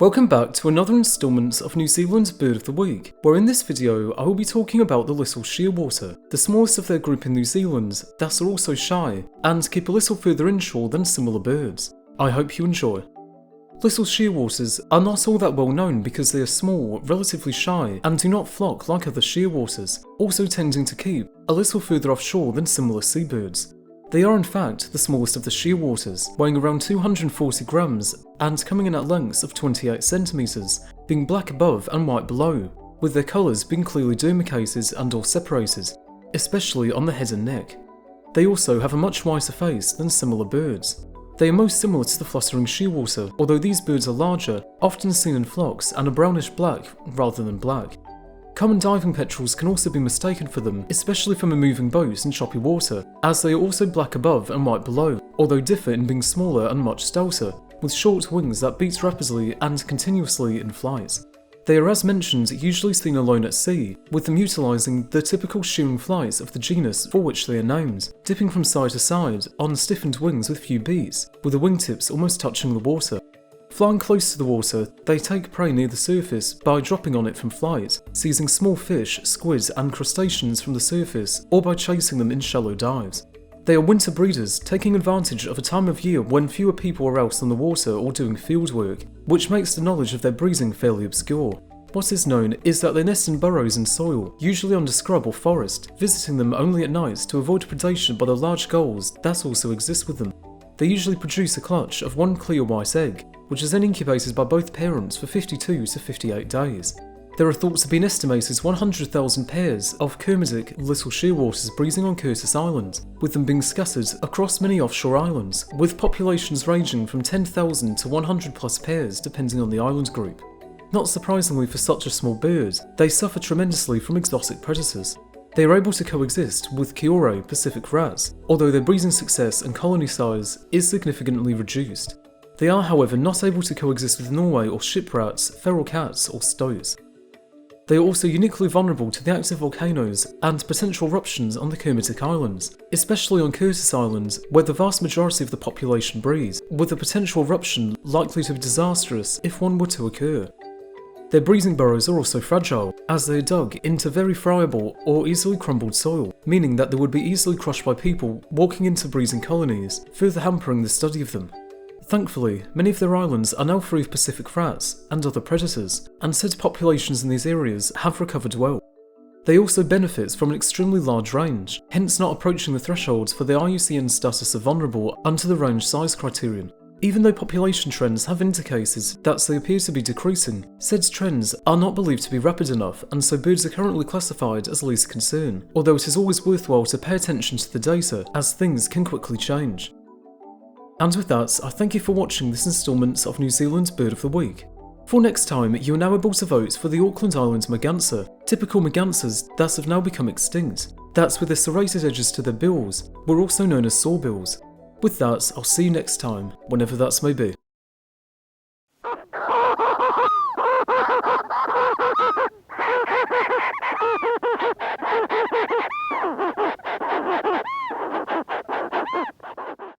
Welcome back to another instalment of New Zealand's Bird of the Week, where in this video I will be talking about the little shearwater, the smallest of their group in New Zealand that are also shy and keep a little further inshore than similar birds. I hope you enjoy. Little shearwaters are not all that well known because they are small, relatively shy, and do not flock like other shearwaters, also tending to keep a little further offshore than similar seabirds. They are in fact the smallest of the shearwaters, weighing around 240 grams and coming in at lengths of 28 centimeters, being black above and white below, with their colours being clearly demarcated and or separated, especially on the head and neck. They also have a much whiter face than similar birds. They are most similar to the fluttering shearwater, although these birds are larger, often seen in flocks, and are brownish black rather than black. Common diving petrels can also be mistaken for them, especially from a moving boat in choppy water, as they are also black above and white below, although differ in being smaller and much stouter, with short wings that beat rapidly and continuously in flight. They are, as mentioned, usually seen alone at sea, with them utilising the typical shearing flight of the genus for which they are named, dipping from side to side on stiffened wings with few beats, with the wingtips almost touching the water. Flying close to the water, they take prey near the surface by dropping on it from flight, seizing small fish, squid and crustaceans from the surface, or by chasing them in shallow dives. They are winter breeders, taking advantage of a time of year when fewer people are out on the water or doing field work, which makes the knowledge of their breeding fairly obscure. What is known is that they nest in burrows in soil, usually under scrub or forest, visiting them only at night to avoid predation by the large gulls that also exist with them. They usually produce a clutch of one clear white egg, which is then incubated by both parents for 52 to 58 days. There are thought to be an estimated 100,000 pairs of Kermadic little shearwaters breeding on Curtis Island, with them being scattered across many offshore islands, with populations ranging from 10,000 to 100 plus pairs depending on the island group. Not surprisingly for such a small bird, they suffer tremendously from exotic predators. They are able to coexist with Kiore Pacific rats, although their breeding success and colony size is significantly reduced. They are, however, not able to coexist with Norway or ship rats, feral cats or stoats. They are also uniquely vulnerable to the active volcanoes and potential eruptions on the Kermadic Islands, especially on Curtis Island, where the vast majority of the population breeds, with a potential eruption likely to be disastrous if one were to occur. Their breeding burrows are also fragile, as they are dug into very friable or easily crumbled soil, meaning that they would be easily crushed by people walking into breeding colonies, further hampering the study of them. Thankfully, many of their islands are now free of Pacific rats and other predators, and said populations in these areas have recovered well. They also benefit from an extremely large range, hence not approaching the thresholds for the IUCN status of vulnerable under the range size criterion. Even though population trends have indicated that they appear to be decreasing, said trends are not believed to be rapid enough, and so birds are currently classified as least concern, although it is always worthwhile to pay attention to the data as things can quickly change. And with that, I thank you for watching this instalment of New Zealand's Bird of the Week. For next time, you are now able to vote for the Auckland Island merganser, typical mergansers that have now become extinct, that with the serrated edges to their bills were also known as sawbills. With that, I'll see you next time, whenever that may be.